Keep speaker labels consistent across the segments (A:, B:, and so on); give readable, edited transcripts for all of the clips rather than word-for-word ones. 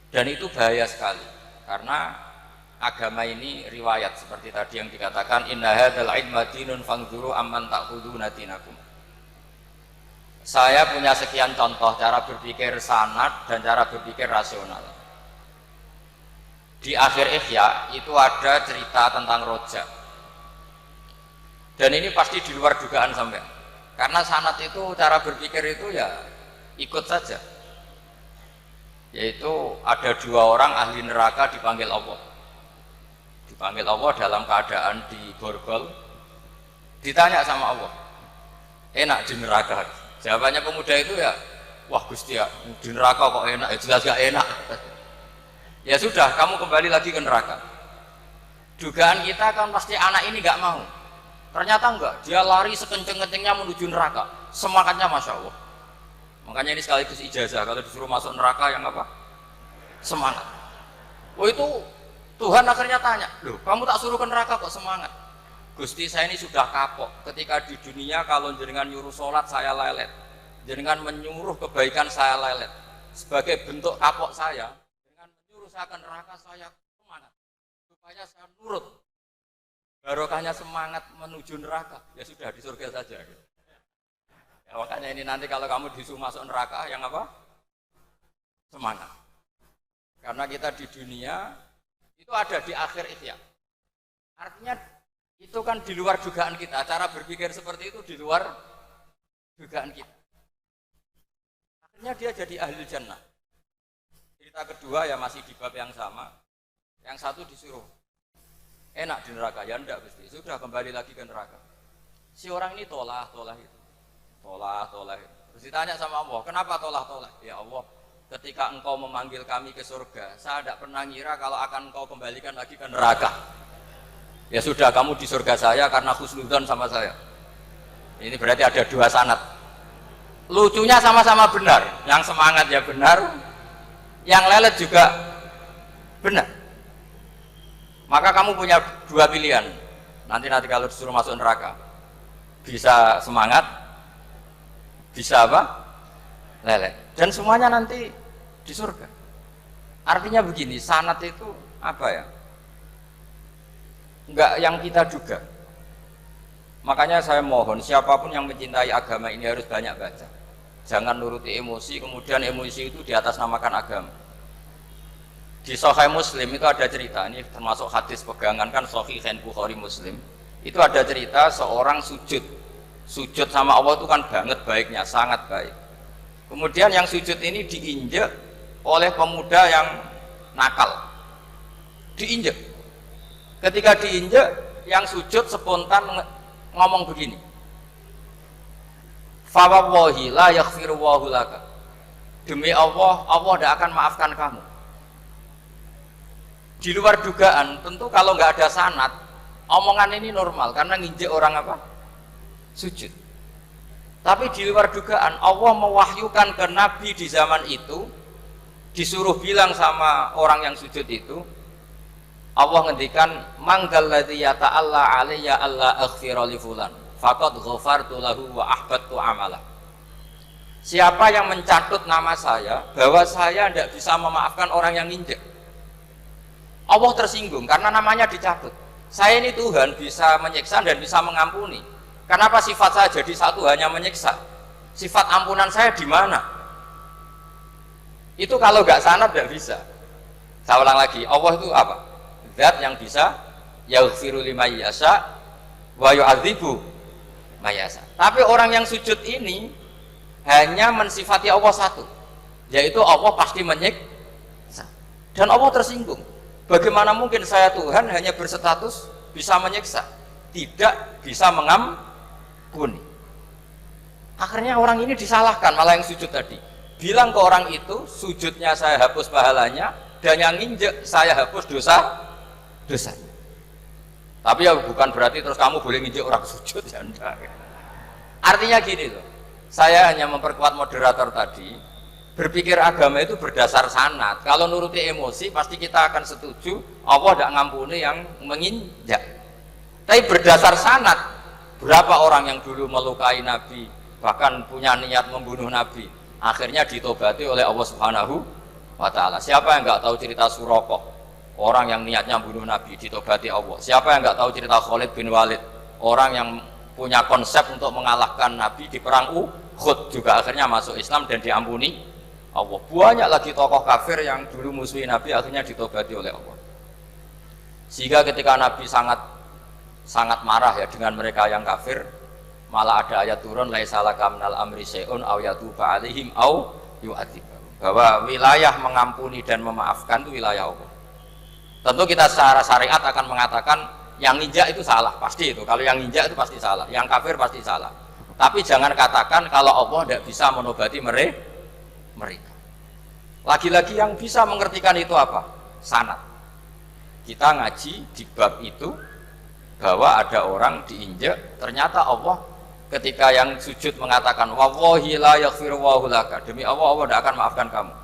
A: Dan itu bahaya sekali karena agama ini riwayat seperti tadi yang dikatakan inna hadzal ilma dinun fanzuru amman ta'khuduna dinakum. Saya punya sekian contoh cara berpikir sanad dan cara berpikir rasional. Di akhir Ihya itu ada cerita tentang rojak. Dan ini pasti di luar dugaan sampai. Karena sanad itu cara berpikir itu ya ikut saja. Yaitu ada dua orang ahli neraka dipanggil Allah. Dipanggil Allah dalam keadaan di borgol. Ditanya sama Allah, enak di neraka? Jawabannya pemuda itu ya, wah Gusti ya, di neraka kok enak? Ya jelas gak enak. Ya sudah, kamu kembali lagi ke neraka. Dugaan kita kan pasti anak ini gak mau. Ternyata enggak, dia lari sekenceng-kencengnya menuju neraka. Semangatnya Masya Allah. Makanya ini sekaligus ijazah, kalau disuruh masuk neraka yang apa? Semangat. Oh itu Tuhan akhirnya tanya, loh kamu tak suruh ke neraka kok semangat? Gusti saya ini sudah kapok, ketika di dunia kalau jenengan nyuruh sholat saya lelet, jenengan menyuruh kebaikan saya lelet. Sebagai bentuk kapok saya, dengan menyuruh saya ke neraka saya semangat, supaya saya nurut. Barokahnya semangat menuju neraka, ya sudah di surga saja. Ya, makanya ini nanti kalau kamu disuruh masuk neraka, yang apa? Semangat. Karena kita di dunia, itu ada di akhir Ihya. Artinya, itu kan di luar dugaan kita. Cara berpikir seperti itu di luar dugaan kita. Akhirnya dia jadi ahli jannah. Cerita kedua ya masih di bab yang sama. Yang satu disuruh, enak di neraka, ya enggak Gusti. Sudah kembali lagi ke neraka. Si orang ini tolah itu. Tolah. Terus ditanya sama Allah, kenapa tolah? Ya Allah, ketika engkau memanggil kami ke surga, saya tidak pernah ngira kalau akan engkau kembalikan lagi ke neraka. Ya sudah, kamu di surga saya karena husnudzon sama saya. Ini berarti ada dua sanad. Lucunya sama-sama benar. Yang semangat ya benar, yang lelet juga benar. Maka kamu punya dua pilihan. Nanti kalau disuruh masuk neraka, bisa semangat, bisa apa? Lelet. Dan semuanya nanti di surga. Artinya begini, sanad itu apa ya? Enggak yang kita duga. Makanya saya mohon siapapun yang mencintai agama ini harus banyak baca. Jangan nuruti emosi, kemudian emosi itu di atas namakan agama. Di Sahih Muslim itu ada cerita, ini termasuk hadis pegangan kan Sahih Bukhari Muslim. Itu ada cerita seorang sujud sama Allah itu kan banget baiknya, sangat baik. Kemudian yang sujud ini diinjek oleh pemuda yang nakal. Diinjek. Ketika diinjek, yang sujud spontan ngomong begini, fa wallahi la yaghfiru Allahu laka. Demi Allah, Allah tidak akan maafkan kamu. Di luar dugaan, tentu kalau nggak ada sanad, omongan ini normal karena nginjek orang apa? Sujud. Tapi di luar dugaan, Allah mewahyukan ke Nabi di zaman itu, disuruh bilang sama orang yang sujud itu, Allah ngendikan manggal ladzi yata'alla alayya alla aghfira li fulan faqad ghafartu lahu wa ahbattu amalah. Siapa yang mencatut nama saya bahwa saya tidak bisa memaafkan orang yang nginjek, Allah tersinggung karena namanya dicatut. Saya ini Tuhan bisa menyiksa dan bisa mengampuni. Kenapa sifat saya jadi satu hanya menyiksa? Sifat ampunan saya di mana? Itu kalau nggak sanad tidak bisa. Saya ulang lagi, Allah itu apa? Zat yang bisa yaghfiru liman yasha wa yu'adzibu man yasha. Tapi orang yang sujud ini hanya mensifati Allah satu, yaitu Allah pasti menyiksa. Dan Allah tersinggung. Bagaimana mungkin saya Tuhan hanya berstatus bisa menyiksa, tidak bisa mengampuni? Akhirnya orang ini disalahkan, malah yang sujud tadi bilang ke orang itu, sujudnya saya hapus pahalanya, dan yang nginjek saya hapus dosa. Tapi ya bukan berarti terus kamu boleh nginjek orang sujud, ya enggak. Artinya gini loh, saya hanya memperkuat moderator tadi, berpikir agama itu berdasar sanad. Kalau nuruti emosi pasti kita akan setuju Allah tidak ngampuni yang menginjak. Tapi berdasar sanad, berapa orang yang dulu melukai Nabi, bahkan punya niat membunuh Nabi, akhirnya ditobati oleh Allah Subhanahu wa ta'ala. Siapa yang enggak tahu cerita Suraqah, orang yang niatnya bunuh Nabi ditobati Allah? Siapa yang enggak tahu cerita Khalid bin Walid, orang yang punya konsep untuk mengalahkan Nabi di perang Uhud juga akhirnya masuk Islam dan diampuni Allah. Banyak lagi tokoh kafir yang dulu musuhi Nabi akhirnya ditobati oleh Allah. Sehingga ketika Nabi sangat marah ya dengan mereka yang kafir, malah ada ayat turun laisa laka minal amri syai'un aw yatuba 'alaihim aw yu'adzibahum, bahwa wilayah mengampuni dan memaafkan itu wilayah Allah. Tentu kita secara syariat akan mengatakan yang nginjak itu salah, pasti itu. Kalau yang nginjak itu pasti salah, yang kafir pasti salah. Tapi jangan katakan kalau Allah tidak bisa menobati mereka. Lagi-lagi yang bisa mengertikan itu apa? Sanad. Kita ngaji di bab itu bahwa ada orang diinjak, ternyata Allah ketika yang sujud mengatakan wallahi la yaghfiru Allahu laka, demi Allah Allah tidak akan maafkan kamu.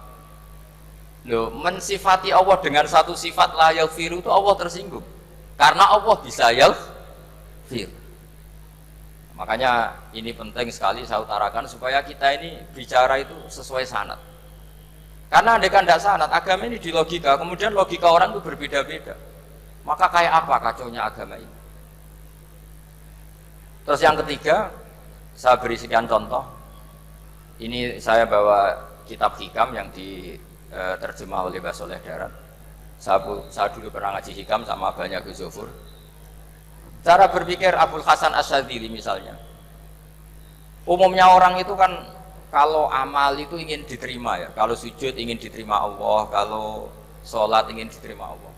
A: Loh, mensifati Allah dengan satu sifat la yaghfiru itu Allah tersinggung. Karena Allah bisa yaghfir. Makanya ini penting sekali saya utarakan supaya kita ini bicara itu sesuai sanad. Karena andai kan tidak sanad, agama ini di logika, kemudian logika orang itu berbeda-beda. Maka kayak apa kacaunya agama ini? Terus yang ketiga, saya beri sekian contoh. Ini saya bawa kitab hikam yang diterjemah oleh Mbah Soleh Darat. Saya dulu pernah ngaji hikam sama banyak Gus Zofur. Cara berpikir Abul Hasan Asyadzili misalnya. Umumnya orang itu kan kalau amal itu ingin diterima ya. Kalau sujud ingin diterima Allah, kalau sholat ingin diterima Allah.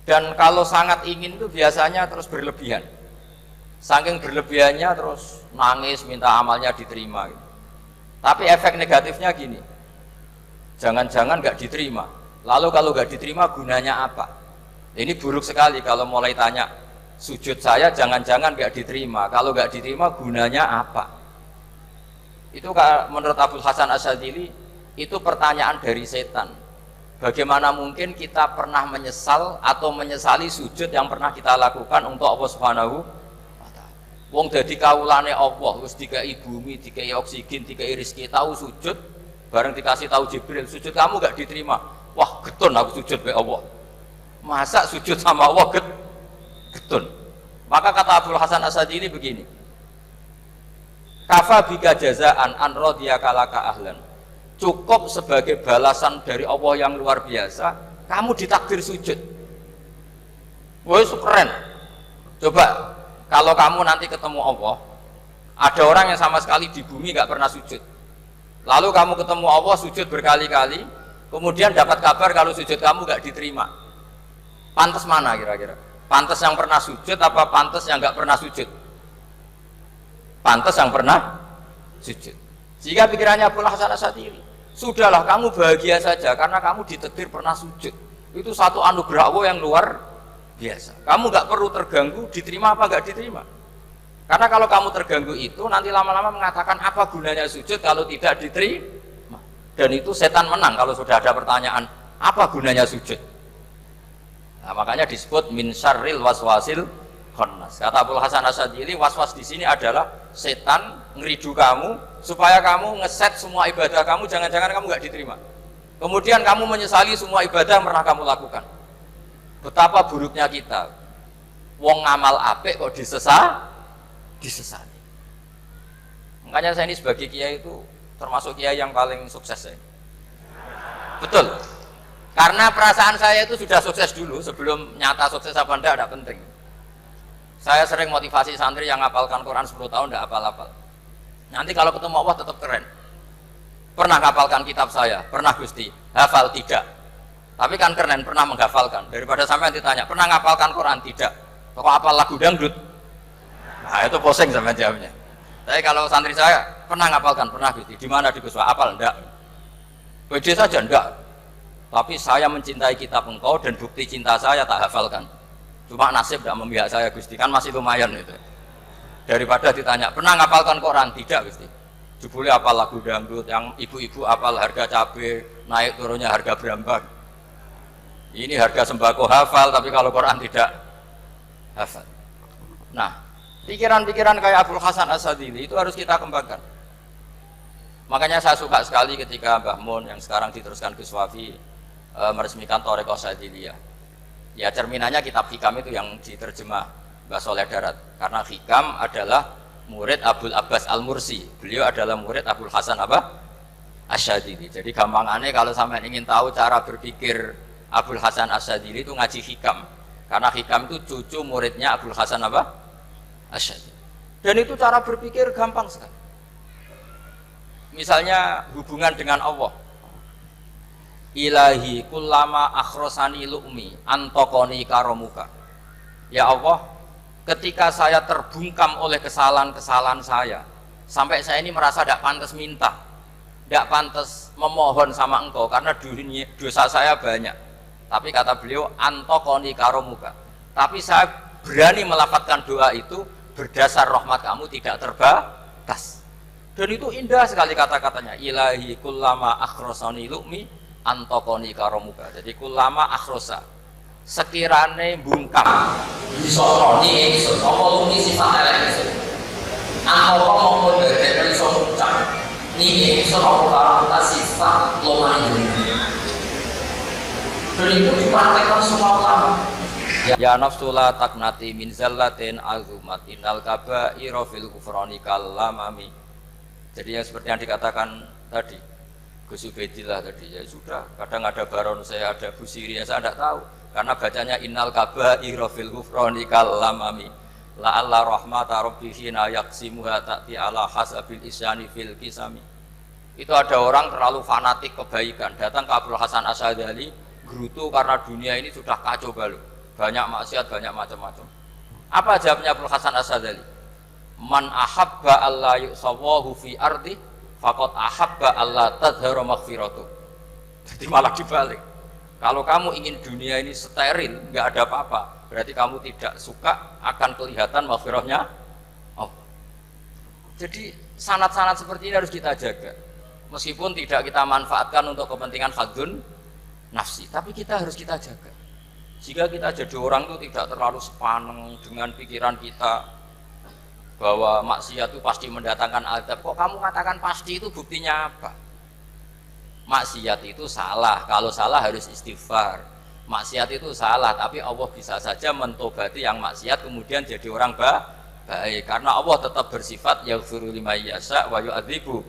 A: Dan kalau sangat ingin itu biasanya terus berlebihan. Saking berlebihannya terus nangis minta amalnya diterima gitu. Tapi efek negatifnya gini, jangan-jangan gak diterima, lalu kalau gak diterima gunanya apa? Ini buruk sekali kalau mulai tanya sujud saya jangan-jangan gak diterima, kalau gak diterima gunanya apa? Itu menurut Abul Hasan Asyadzili itu pertanyaan dari setan. Bagaimana mungkin kita pernah menyesal atau menyesali sujud yang pernah kita lakukan untuk Allah Subhanahu wa ta'ala. Wong dadi kawulane Allah, wis dikai bumi, dikai oksigen, dikai rezeki, tahu sujud, bareng dikasih tahu Jibril, sujud kamu gak diterima. Wah, getun aku sujud be Allah. Masa sujud sama Allah getun. Maka kata Abul Hasan Asyadzili begini. Kafa bika jazaan an radiyaka laka ahlan. Cukup sebagai balasan dari Allah yang luar biasa, kamu ditakdir sujud. Wah, keren. Coba kalau kamu nanti ketemu Allah, ada orang yang sama sekali di bumi gak pernah sujud. Lalu kamu ketemu Allah sujud berkali-kali, kemudian dapat kabar kalau sujud kamu gak diterima. Pantas mana kira-kira? Pantas yang pernah sujud apa pantas yang gak pernah sujud? Pantas yang pernah sujud. Jika pikirannya Abul Hasan Asyadzili, sudahlah kamu bahagia saja karena kamu ditakdir pernah sujud. Itu satu anugerah Allah yang luar biasa. Kamu gak perlu terganggu diterima apa gak diterima. Karena kalau kamu terganggu itu nanti lama-lama mengatakan apa gunanya sujud kalau tidak diterima. Dan itu setan menang kalau sudah ada pertanyaan apa gunanya sujud. Nah, makanya disebut min syarril waswasil khannas. Kata Abul Hasan Asyadzili, waswas di sini adalah setan ngeridu kamu supaya kamu ngeset semua ibadah kamu, jangan-jangan kamu nggak diterima. Kemudian kamu menyesali semua ibadah yang pernah kamu lakukan. Betapa buruknya kita. Wong ngamal apik kok disesali. Makanya saya ini sebagai kiai itu termasuk kiai yang paling sukses ya. Betul. Karena perasaan saya itu sudah sukses dulu sebelum nyata sukses apa enggak ada penting. Saya sering motivasi santri yang ngapalkan Quran 10 tahun tidak hafal-hafal. Nanti kalau ketemu Allah tetap keren. Pernah ngapalkan kitab saya? Pernah Gusti. Hafal? Tidak. Tapi kan keren, pernah menghafalkan. Daripada sampai nanti tanya, pernah ngapalkan Quran? Tidak. Kok hafal lagu dangdut? Nah itu pusing sama jawabnya. Tapi kalau santri saya, pernah ngapalkan? Pernah Gusti. Di mana di Gus? Hafal? Enggak. Pede saja? Enggak. Tapi saya mencintai kitab engkau dan bukti cinta saya tak hafalkan. Cuma nasib tidak memihak saya Gusti, kan masih lumayan itu. Daripada ditanya, pernah ngapalkan Quran? Tidak Gusti. Jebule apal lagu dangdut, yang ibu-ibu apal harga cabai, naik turunnya harga berambang. Ini harga sembako hafal, tapi kalau Quran tidak hafal. Nah, pikiran-pikiran kayak Abul Hasan Asyadzili itu harus kita kembangkan. Makanya saya suka sekali ketika Mbah Mun yang sekarang diteruskan Gus Wafi meresmikan Thariqah Syadziliyah. Ya cerminannya kitab Hikam itu yang diterjemah Mbah Soleh Darat. Karena Hikam adalah murid Abdul Abbas Al-Mursi. Beliau adalah murid Abdul Hasan Asyadzili. Jadi gampangannya kalau sampai ingin tahu cara berpikir Abdul Hasan Asyadzili itu ngaji Hikam. Karena Hikam itu cucu muridnya Abdul Hasan Asyadzili. Dan itu cara berpikir gampang sekali. Misalnya hubungan dengan Allah. Ilahi kullama akhrosani lu'mi antokoni karomuka. Ya Allah, ketika saya terbungkam oleh kesalahan-kesalahan saya, sampai saya ini merasa tidak pantas minta, tidak pantas memohon sama engkau karena dosa saya banyak. Tapi kata beliau, antokoni karomuka. Tapi saya berani melafadzkan doa itu berdasar rahmat kamu tidak terbatas. Dan itu indah sekali kata-katanya. Ilahi kullama akhrosani lu'mi antokoni karomuka. Jadi kullama akhrosa sekirane bungkam disononi ingsun apa lu'mi sifat elek ingsun antoko mongko dadek iso muncak niki ingsun apa karomuka sifat lomane dunia. Dan itu dipraktekkan semua ulama. Ya nafsula taknati min zallatin azumat innal kaba'ira fil kufrani kallamami. Jadi yang seperti yang dikatakan tadi Gus Ubaidillah tadi, ya sudah, kadang ada Baron saya, ada Busiri, ya saya tidak tahu karena bacanya innal kaba'ira fil kufrani kallamami la'alla rahmata rabbihina yaqsimuha ta'ti ala hasabil isyani fil kisami. Itu ada orang terlalu fanatik kebaikan datang ke Abdul Hasan Asyadzili gerutu karena dunia ini sudah kacau balau, banyak maksiat, banyak macam-macam. Apa jawabnya Abdul Hasan Asyadzili? Man ahabba alla yusawahu fi ardi faqad ahabba alla tadhara maghfiratuh. Jadi malah dibalik. Kalau kamu ingin dunia ini steril, nggak ada apa-apa, berarti kamu tidak suka akan kelihatan maghfirahnya. Oh. Jadi sanad-sanad seperti ini harus kita jaga. Meskipun tidak kita manfaatkan untuk kepentingan hadzun nafsi, tapi kita harus kita jaga. Jika kita jadi orang itu tidak terlalu sepaneng dengan pikiran kita bahwa maksiat itu pasti mendatangkan azab. Kok kamu katakan pasti, itu buktinya apa? Maksiat itu salah, kalau salah harus istighfar. Maksiat itu salah, tapi Allah bisa saja mentobati yang maksiat kemudian jadi orang baik. Karena Allah tetap bersifat yaghfiru liman yasha wa yu'adzibu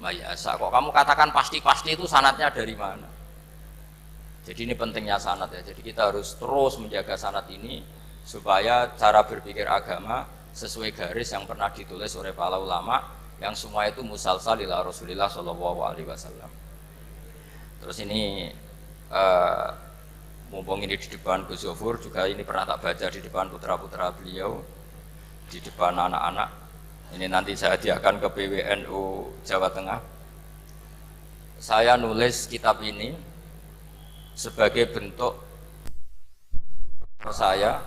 A: may yasha. Kok kamu katakan pasti-pasti, itu sanadnya dari mana? Jadi ini pentingnya sanad ya. Jadi kita harus terus menjaga sanad ini supaya cara berpikir agama sesuai garis yang pernah ditulis oleh para ulama yang semua itu musalsal ila Rasulillah Shallallahu Alaihi Wasallam. Terus ini mumpung ini di depan Gus Zofur juga ini pernah tak baca di depan putra-putra beliau, di depan anak-anak. Ini nanti saya hadiahkan ke PWNU Jawa Tengah. Saya nulis kitab ini sebagai bentuk saya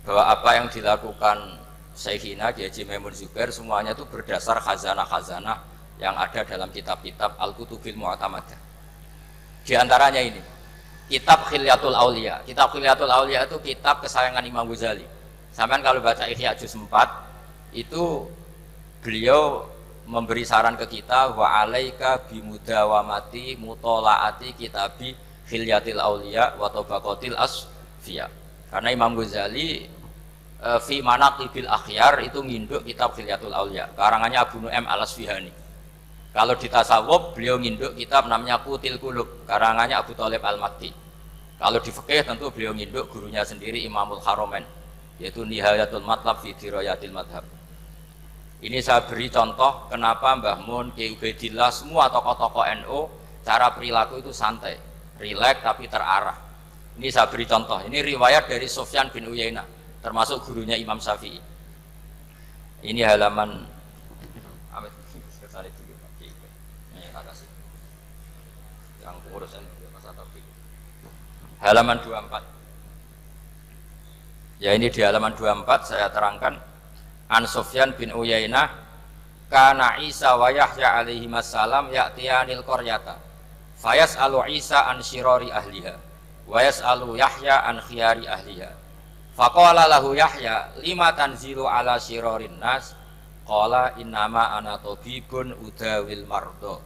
A: bahwa apa yang dilakukan Syekhina Kiai Haji Maimun Zubair semuanya itu berdasar khazanah-khazanah yang ada dalam kitab-kitab Al-Kutubil Mu'tamadah. Di antaranya ini, kitab Khilyatul Auliya. Kitab Khilyatul Auliya itu kitab kesayangan Imam Ghazali. Sampai kalau baca Ihya Juz 4, itu beliau memberi saran ke kita wa alaika bimudawamati mutolaati kitabi Khilyatil Auliya wa Tabaqatil Asfiya. Karena Imam Ghazali fi manaqibil akhyar itu nginduk kitab Khilyatul Auliya karangannya Abu Nu'aim Al-Asfihani. Kalau di tasawuf beliau nginduk kitab namanya Qutil Qulub karangannya Abu Thalib Al-Makki. Kalau di fikih tentu beliau nginduk gurunya sendiri Imamul Haramain yaitu Nihayatul Matlab fi Dirayatil Madhab. Ini saya beri contoh kenapa Mbah Mun, Kiai Ubaidillah, semua tokoh-tokoh NU cara perilaku itu santai, rileks tapi terarah. Ini saya beri contoh, ini riwayat dari Sufyan bin Uyainah termasuk gurunya Imam Syafi'i. Ini halaman yang pengurusan halaman 24. Ya ini di halaman 24 saya terangkan An Sufyan bin Uyainah kana Isa wa Yahya alaihi wassalam ya'tiyanil qaryata fayas'alu Isa an syirari ahliha wa yas'alu Yahya an khiyari ahliha. Faqala lahu Yahya lima tanzilu ala syirarin nas Qala innama ana tabibun udawil mardo.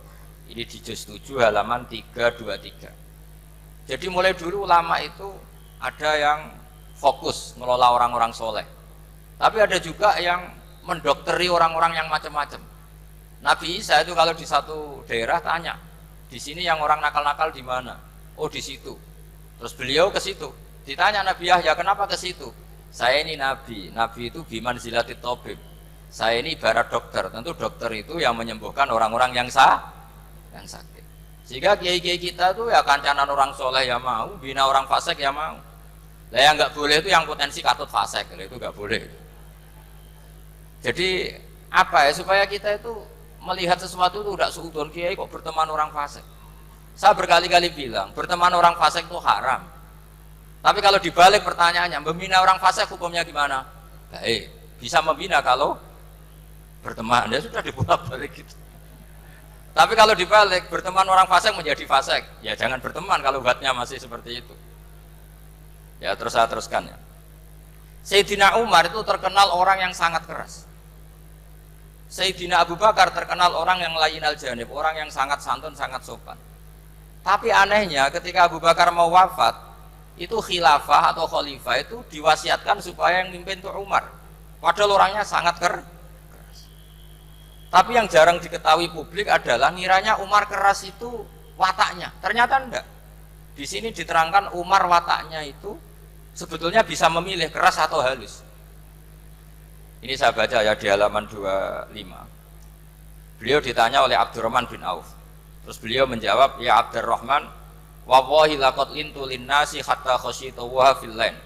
A: Ini di juz 7 halaman 323. Jadi mulai dulu ulama itu ada yang fokus ngelola orang-orang soleh, tapi ada juga yang mendokteri orang-orang yang macam-macam. Nabi Isa itu kalau di satu daerah tanya, di sini yang orang nakal-nakal di mana? Oh di situ. Terus beliau ke situ. Ditanya Nabi Yahya, kenapa ke situ? Saya ini nabi. Nabi itu biman zilatit tabib. Saya ini ibarat dokter. Tentu dokter itu yang menyembuhkan orang-orang yang sakit. Sehingga kiai-kiai kita tuh ya kancanan orang soleh ya mau, bina orang fasik ya mau. Lah yang nggak boleh itu yang potensi katut fasik, itu nggak boleh. Jadi apa ya, supaya kita itu melihat sesuatu itu tidak seudon kiai kok berteman orang fasik. Saya berkali-kali bilang berteman orang fasik itu haram. Tapi kalau dibalik pertanyaannya, membina orang fasik hukumnya gimana? Baik, bisa membina kalau berteman, ya sudah dibolak-balik gitu. Tapi kalau dibalik berteman orang fasik menjadi fasik, ya jangan berteman kalau buatnya masih seperti itu. Ya terus saya teruskan ya. Sayyidina Umar itu terkenal orang yang sangat keras. Sayyidina Abu Bakar terkenal orang yang layyinal janib, orang yang sangat santun, sangat sopan. Tapi anehnya ketika Abu Bakar mau wafat, itu khilafah atau khalifah itu diwasiatkan supaya yang mimpin itu Umar. Padahal orangnya sangat keras. Tapi yang jarang diketahui publik adalah ngiranya Umar keras itu wataknya. Ternyata enggak. Di sini diterangkan Umar wataknya itu sebetulnya bisa memilih keras atau halus. Ini saya baca ya di halaman 25. Beliau ditanya oleh Abdurrahman bin Auf. Terus beliau menjawab, ya Abdurrahman, wallahi laqad lintu linnasi hatta khasyitu wa fil lain.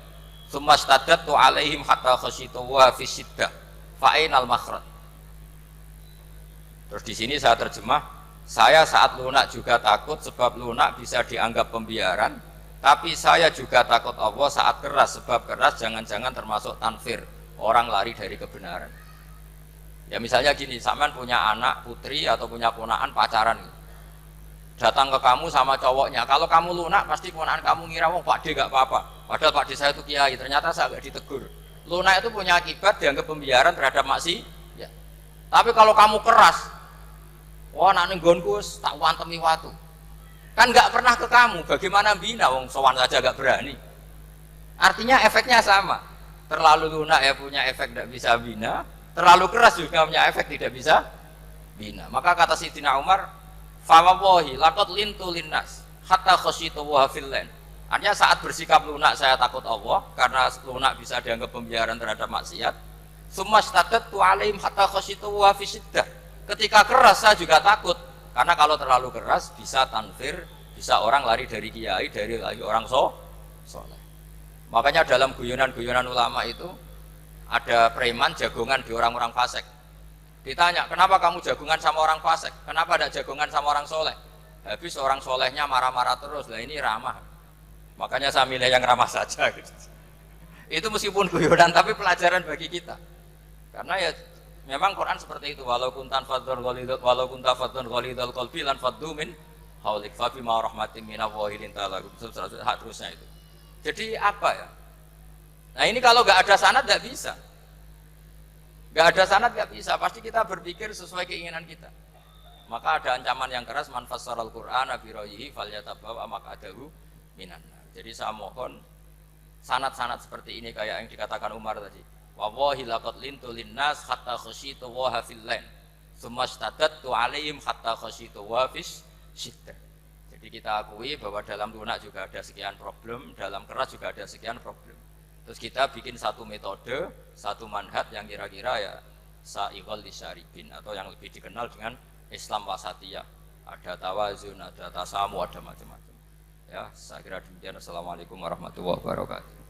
A: Tsumma staddattu alaihim hatta khasyitu wa fi siddah. Fa ainal makhraj. Terus di sini saya terjemah, saya saat lunak juga takut sebab lunak bisa dianggap pembiaran, tapi saya juga takut Allah saat keras sebab keras jangan-jangan termasuk tanfir, orang lari dari kebenaran. Ya misalnya gini, sampean punya anak putri atau punya ponakan pacaran, datang ke kamu sama cowoknya, kalau kamu lunak pasti ponakan kamu ngira wong Pak D gak apa-apa, padahal Pak D saya itu kiai, ternyata saya gak ditegur. Lunak itu punya akibat dianggap pembiaran terhadap maksiat. Ya. Tapi kalau kamu keras, wah nak nenggonku tak wantemi watu, kan nggak pernah ke kamu, bagaimana bina wong sowan saja nggak berani. Artinya efeknya sama, terlalu lunak ya punya efek tidak bisa bina, terlalu keras juga punya efek tidak bisa bina. Maka kata Sayyidina Umar, fawallahi laqad lintu linnas hatta khasyitu wa fil lain. Artinya saat bersikap lunak saya takut Allah karena lunak bisa dianggap pembiaran terhadap maksiat. Tsumma staddattu alaihim hatta khasyitu wa fi siddah. Ketika keras saya juga takut, karena kalau terlalu keras bisa tanfir, bisa orang lari dari kiai, dari orang soleh. Makanya dalam guyonan-guyonan ulama itu ada preman jagongan di orang-orang fasik. Ditanya, kenapa kamu jagongan sama orang fasik? Kenapa tidak jagongan sama orang soleh? Habis orang solehnya marah-marah terus, lah ini ramah. Makanya saya milih yang ramah saja. Gitu. Itu meskipun guyonan, tapi pelajaran bagi kita. Karena ya memang Quran seperti itu, walau kunta fadhlan ghalidhal qalbi lan faddu min haulik fa bima rahmatin minallahi linta lahum, terusnya itu. Jadi apa ya? Nah ini kalau nggak ada sanad nggak bisa. Nggak ada sanad nggak bisa, pasti kita berpikir sesuai keinginan kita. Maka ada ancaman yang keras, man fassaral Qur'ana bi ra'yihi falyatabawwa maq'adahu minan nar. Jadi saya mohon sanad-sanad seperti ini kayak yang dikatakan Umar tadi. Wallahi laqad lintu linnas hatta khasyitu wa fil lain. Tsumma staddattu alaihim hatta khasyitu wa fis siddah. Jadi kita akui bahwa dalam lunak juga ada sekian problem, dalam keras juga ada sekian problem. Terus kita bikin satu metode, satu manhaj yang kira-kira ya sa'iqal lisyaribin, atau yang lebih dikenal dengan Islam wasatiyah. Ada tawazun, ada tasamu, ada macam-macam. Ya, saya kira demikian. Assalamualaikum warahmatullahi wabarakatuh.